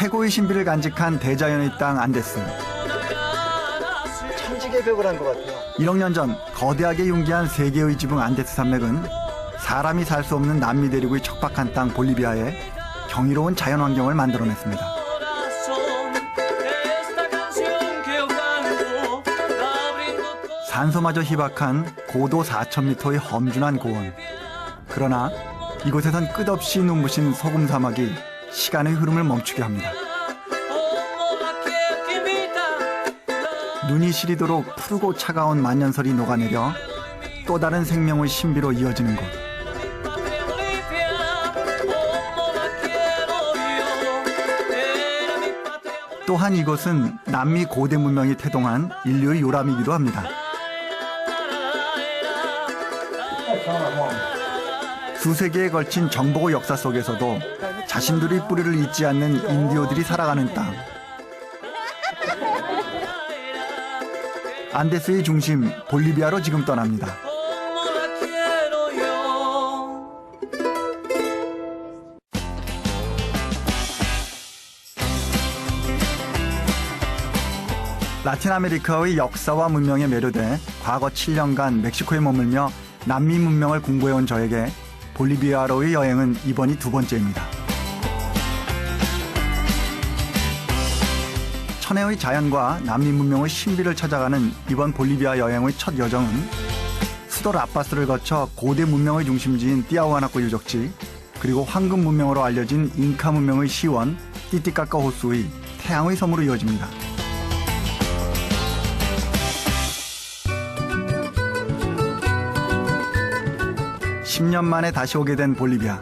최고의 신비를 간직한 대자연의 땅 안데스. 천지개벽을 한 것 같아요. 1억 년 전 거대하게 융기한 세계의 지붕 안데스 산맥은 사람이 살 수 없는 남미 대륙의 척박한 땅 볼리비아에 경이로운 자연 환경을 만들어냈습니다. 산소마저 희박한 고도 4,000m의 험준한 고원. 그러나 이곳에선 끝없이 눈부신 소금 사막이 시간의 흐름을 멈추게 합니다. 눈이 시리도록 푸르고 차가운 만년설이 녹아내려 또 다른 생명의 신비로 이어지는 곳. 또한 이곳은 남미 고대 문명이 태동한 인류의 요람이기도 합니다. 수세기에 걸친 정복의 역사 속에서도 자신들의 뿌리를 잊지 않는 인디오들이 살아가는 땅. 안데스의 중심 볼리비아로 지금 떠납니다. 라틴 아메리카의 역사와 문명에 매료돼 과거 7년간 멕시코에 머물며 남미 문명을 공부해온 저에게 볼리비아로의 여행은 이번이 두 번째입니다. 천혜의 자연과 남미 문명의 신비를 찾아가는 이번 볼리비아 여행의 첫 여정은 수도 라파스를 거쳐 고대 문명의 중심지인 띠아후아나코 유적지, 그리고 황금 문명으로 알려진 잉카 문명의 시원 띠띠까까 호수의 태양의 섬으로 이어집니다. (10년) 만에 다시 오게 된 볼리비아,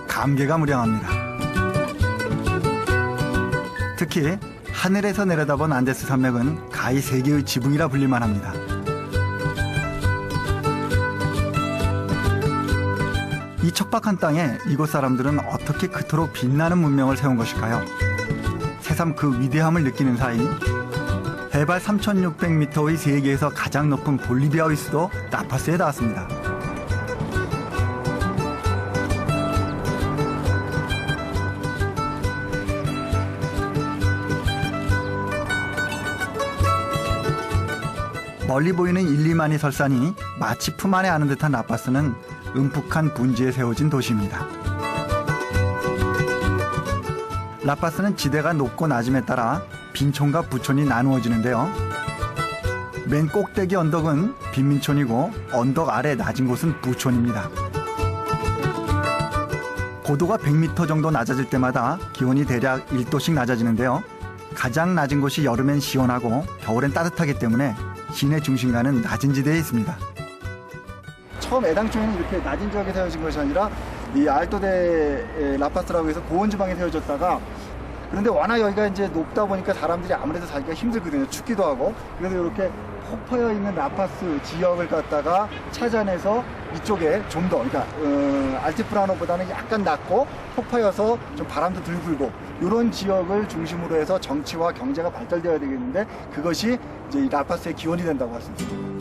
감개가 무량합니다. 특히 하늘에서 내려다본 안데스 산맥은 가히 세계의 지붕이라 불릴만 합니다. 이 척박한 땅에 이곳 사람들은 어떻게 그토록 빛나는 문명을 세운 것일까요? 새삼 그 위대함을 느끼는 사이 해발 3,600m의 세계에서 가장 높은 볼리비아의 수도 라파스에 닿았습니다. 멀리 보이는 1, 2만이 설산이 마치 품 안에 아는 듯한 라파스는 음푹한 분지에 세워진 도시입니다. 라파스는 지대가 높고 낮음에 따라 빈촌과 부촌이 나누어지는데요. 맨 꼭대기 언덕은 빈민촌이고 언덕 아래 낮은 곳은 부촌입니다. 고도가 100m 정도 낮아질 때마다 기온이 대략 1도씩 낮아지는데요. 가장 낮은 곳이 여름엔 시원하고 겨울엔 따뜻하기 때문에 시내 중심가는 낮은 지대에 있습니다. 처음 애당초에는 이렇게 낮은 지역에 세워진 것이 아니라 이 알토데 라파스라고 해서 고원 지방에 세워졌다가, 그런데 워낙 여기가 이제 높다 보니까 사람들이 아무래도 살기가 힘들거든요. 춥기도 하고. 그래서 이렇게 폭포여 있는 라파스 지역을 갖다가 찾아내서 이쪽에 좀 더, 그러니까 알티플라노보다는 약간 낮고 폭포여서 좀 바람도 덜 불고 이런 지역을 중심으로 해서 정치와 경제가 발달되어야 되겠는데, 그것이 이제 이 라파스의 기원이 된다고 할 수 있습니다.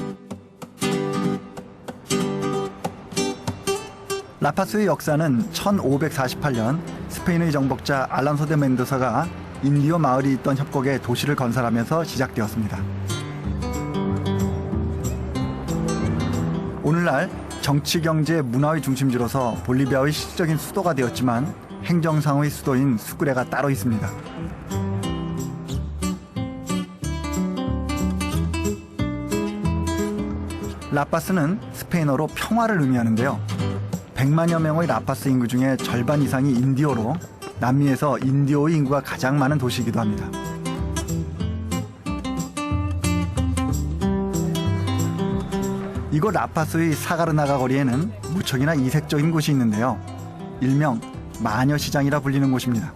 라파스의 역사는 1548년 스페인의 정복자 알란소 데 멘도사가 인디오 마을이 있던 협곡에 도시를 건설하면서 시작되었습니다. 오늘날 정치, 경제, 문화의 중심지로서 볼리비아의 실질적인 수도가 되었지만 행정상의 수도인 수크레가 따로 있습니다. 라파스는 스페인어로 평화를 의미하는데요. 100만여 명의 라파스 인구 중에 절반 이상이 인디오로 남미에서 인디오의 인구가 가장 많은 도시이기도 합니다. 이곳 라파스의 사가르나가 거리에는 무척이나 이색적인 곳이 있는데요. 일명 마녀시장이라 불리는 곳입니다.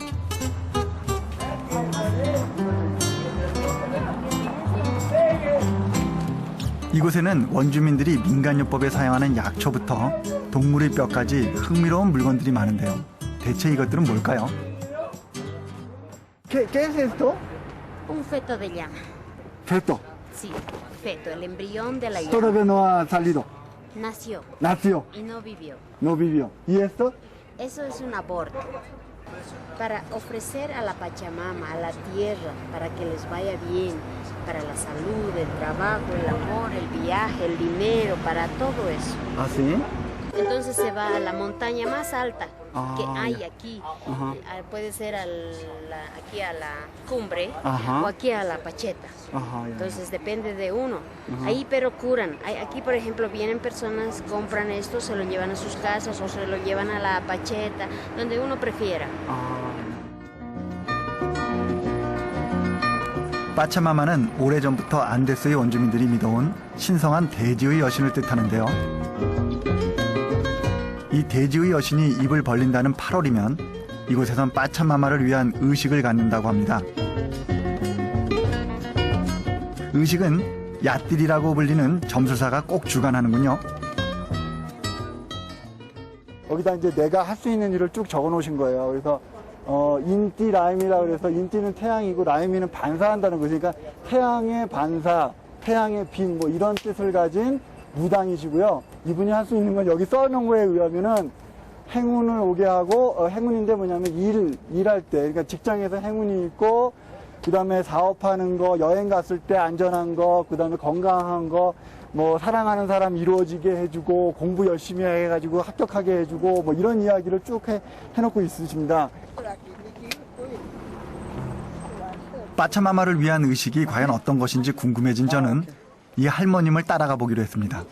이곳에는 원주민들이 민간요법에 사용하는 약초부터 동물의 뼈까지 흥미로운 물건들이 많은데요. 대체 이것들은 뭘까요? ¿Qué es esto? Un feto de llama. Feto. Sí, feto, el embrión de la llama. Todavía no ha salido. Nació Nació. y no vivió. No vivió. ¿Y esto? Eso es un aborto. para ofrecer a la Pachamama, a la tierra, para que les vaya bien, para la salud, el trabajo, el amor, el viaje, el dinero, para todo eso. 아, sí? Entonces se va a la montaña más alta que Ah, hay ya. aquí. Ajá. Puede ser aquí a la cumbre Ajá. o aquí a la Pacheta. Ajá, ya. Entonces depende de uno. Ajá. Ahí pero curan. Aquí por ejemplo vienen personas, compran esto, se lo llevan a sus casas o se lo llevan a la Pacheta, donde uno prefiera. 빠차마마는 오래전부터 안데스의 원주민들이 믿어온 신성한 대지의 여신을 뜻하는데요. 이 대지의 여신이 입을 벌린다는 8월이면 이곳에선 빠차마마를 위한 의식을 갖는다고 합니다. 의식은 야띠리라고 불리는 점술사가 꼭 주관하는군요. 여기다 이제 내가 할 수 있는 일을 쭉 적어 놓으신 거예요. 그래서 인띠 라임이라고 그래서 인띠는 태양이고 라임이는 반사한다는 거죠. 그러니까 태양의 반사, 태양의 빛 뭐 이런 뜻을 가진 무당이시고요. 이분이 할 수 있는 건 여기 써놓은 거에 의하면은 행운을 오게 하고 행운인데 뭐냐면 일할 때 그러니까 직장에서 행운이 있고 그다음에 사업하는 거, 여행 갔을 때 안전한 거, 그다음에 건강한 거, 뭐 사랑하는 사람 이루어지게 해주고 공부 열심히 해가지고 합격하게 해주고 뭐 이런 이야기를 쭉 해놓고 있으십니다. 빠차마마를 위한 의식이 과연 어떤 것인지 궁금해진 저는 이 할머님을 따라가 보기로 했습니다.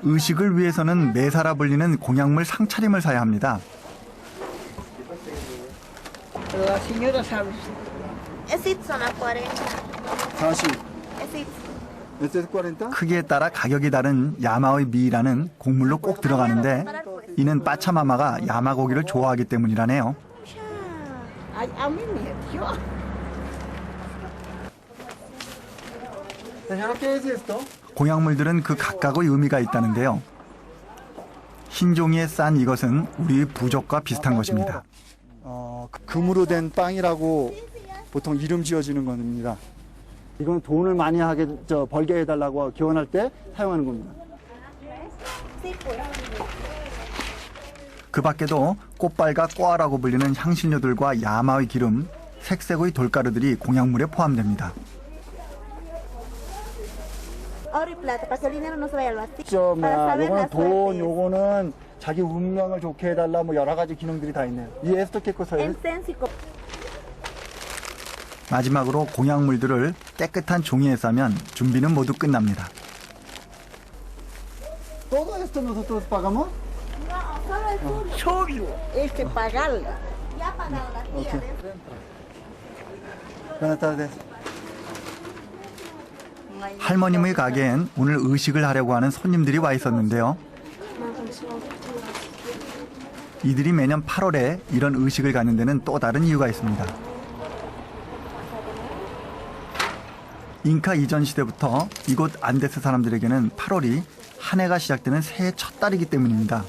의식을 위해서는 매사라 불리는 공약물 상차림을 사야 합니다. La señora sabe. Es it, son a 40. 40. Es it. Este 40? 크기에 따라 가격이 다른 야마의 미라는 곡물로 꼭 들어가는데 이는 빠차마마가 야마고기를 좋아하기 때문이라네요. Ay, a mí me dio. Señora, ¿qué es esto? 공약물들은 그 각각의 의미가 있다는데요. 흰 종이에 싼 이것은 우리의 부적과 비슷한 것입니다. 금으로 된 빵이라고 보통 이름 지어지는 겁니다. 이건 돈을 많이 벌게 해달라고 기원할 때 사용하는 겁니다. 그 밖에도 꽃발과 꽈라고 불리는 향신료들과 야마의 기름, 색색의 돌가루들이 공약물에 포함됩니다. oro y plata, para que el dinero no se vaya al vacío. 저 Para saber 요거는 la 돈, suerte. 요거는 자기 운명을 좋게 해달라 뭐 여러 가지 기능들이 다 있네요. 이 에스토 케코사요. Incenso y 마지막으로 공약물들을 깨끗한 종이에 싸면 준비는 모두 끝납니다. Todo esto nosotros pagamos. Suyo, este pagarla. ya ha pagado la tía. Buenas tardes. 할머님의 가게엔 오늘 의식을 하려고 하는 손님들이 와 있었는데요. 이들이 매년 8월에 이런 의식을 갖는 데는 또 다른 이유가 있습니다. 잉카 이전 시대부터 이곳 안데스 사람들에게는 8월이 한 해가 시작되는 새해 첫 달이기 때문입니다.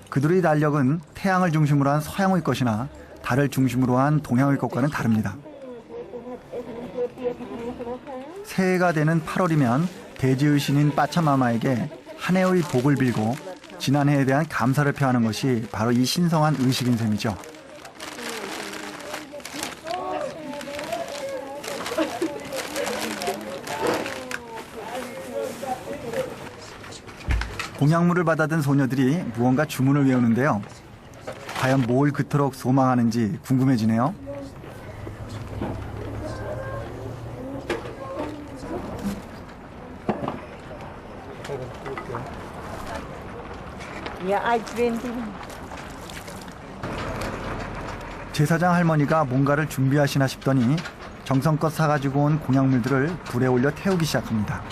그들의 달력은 태양을 중심으로 한 서양의 것이나 달을 중심으로 한 동양의 것과는 다릅니다. 새해가 되는 8월이면 대지의 신인 빠차마마에게 한 해의 복을 빌고 지난해에 대한 감사를 표하는 것이 바로 이 신성한 의식인 셈이죠. 공약물을 받아든 소녀들이 무언가 주문을 외우는데요. 과연 뭘 그토록 소망하는지 궁금해지네요. Ya hay 20. 제사장 할머니가 뭔가를 준비하시나 싶더니 정성껏 사가지고 온 공약물들을 불에 올려 태우기 시작합니다.